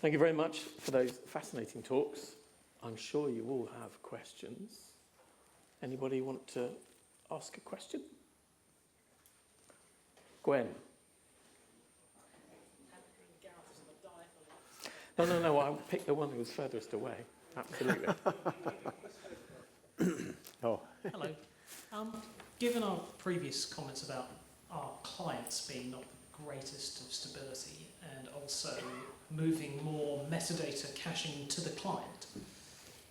Thank you very much for those fascinating talks. I'm sure you all have questions. Anybody want to ask a question? Gwen? No, I'll pick the one who was furthest away. Absolutely. Oh. Hello. Given our previous comments about our clients being not the greatest of stability and also moving more metadata caching to the client,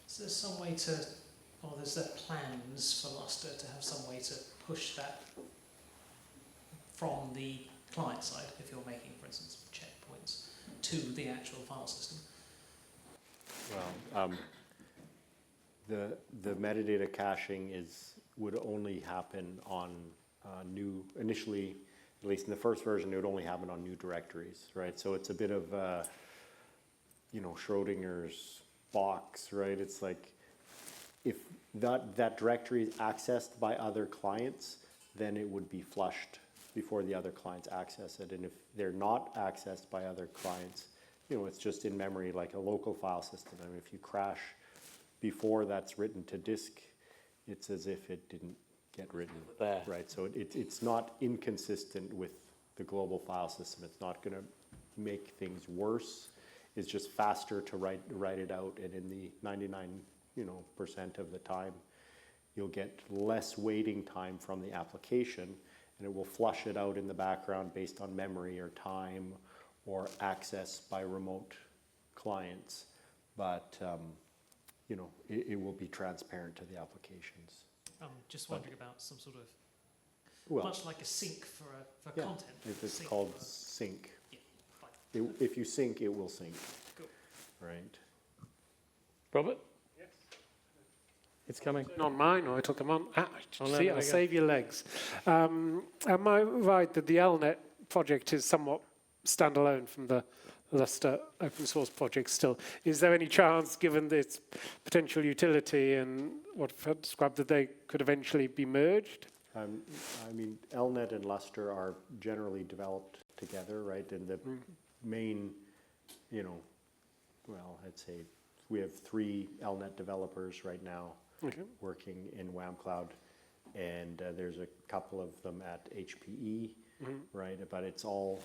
is there some way to, or is there plans for Lustre to have some way to push that from the client side, if you're making, for instance, checkpoints, to the actual file system? Well, the metadata caching would only happen on initially, at least in the first version, it would only happen on new directories, right? So it's a bit of, Schrodinger's box, right? It's like, if that directory is accessed by other clients, then it would be flushed before the other clients access it. And if they're not accessed by other clients, it's just in memory like a local file system. I mean, if you crash before that's written to disk, it's as if it didn't get written there. Right? So it's not inconsistent with the global file system. It's not going to make things worse. It's just faster to write it out, and in the 99% of the time, you'll get less waiting time from the application, and it will flush it out in the background based on memory or time or access by remote clients. But it will be transparent to the applications. I'm just wondering about some sort of, Well, much like a sync for yeah, content. it's called sync. Yeah, fine. If you sync, it will sync. Cool. Right. Robert? Yes. It's coming. On mine, or I took them on. no, See, there I we go. save your legs. Am I right that the LNet project is somewhat standalone from the Lustre open source project still? Is there any chance, given its potential utility and what I've described, that they could eventually be merged? I mean, LNet and Lustre are generally developed together, right? And the main, I'd say we have 3 LNet developers right now working in WAM Cloud, and there's a couple of them at HPE, right? But it's all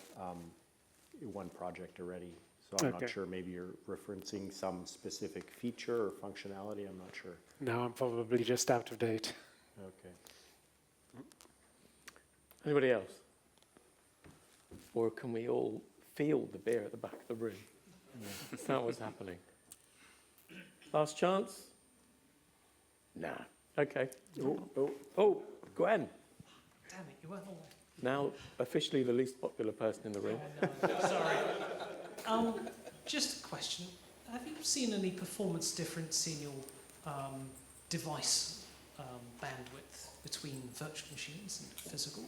one project already. So I'm not sure, maybe you're referencing some specific feature or functionality, I'm not sure. No, I'm probably just out of date. Okay. Anybody else? Or can we all feel the beer at the back of the room? Is that what's happening? Last chance? Nah. Okay. Oh, Gwen. Damn it, you weren't all Now officially the least popular person in the room. there. Sorry. Just a question. Have you seen any performance difference in your device bandwidth between virtual machines and physical?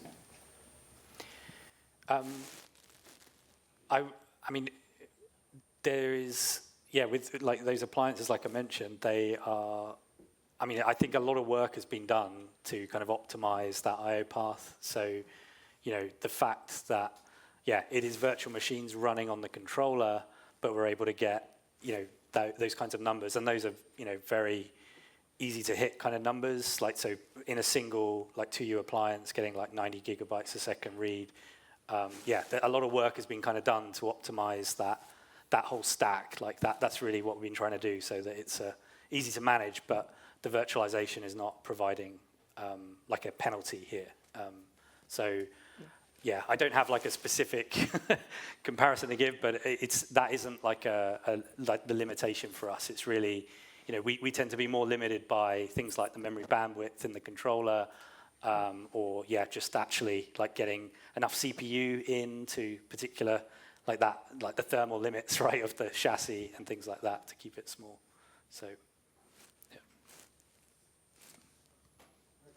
I mean, there is, with like those appliances, like I mentioned, they are, I think a lot of work has been done to kind of optimize that I/O path. So, the fact that, it is virtual machines running on the controller, but we're able to get, those kinds of numbers, and those are, very easy to hit kind of numbers. Like, so in a single, like 2U appliance, getting like 90 gigabytes a second read. A lot of work has been kind of done to optimize that whole stack. Like that's really what we've been trying to do, so that it's easy to manage, but the virtualization is not providing like a penalty here. I don't have like a specific comparison to give, but that isn't like like the limitation for us. It's really, we tend to be more limited by things like the memory bandwidth in the controller, or just actually like getting enough CPU into particular, like the thermal limits, right, of the chassis and things like that to keep it small. So,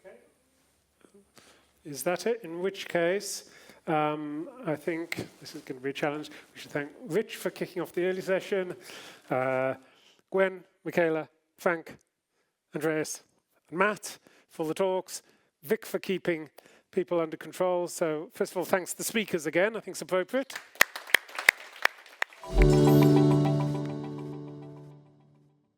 Okay. Is that it? In which case, I think this is going to be a challenge. We should thank Rich for kicking off the early session, Gwen, Michaela, Frank, Andreas, and Matt for the talks, Vic for keeping people under control. So first of all, thanks to the speakers again. I think it's appropriate.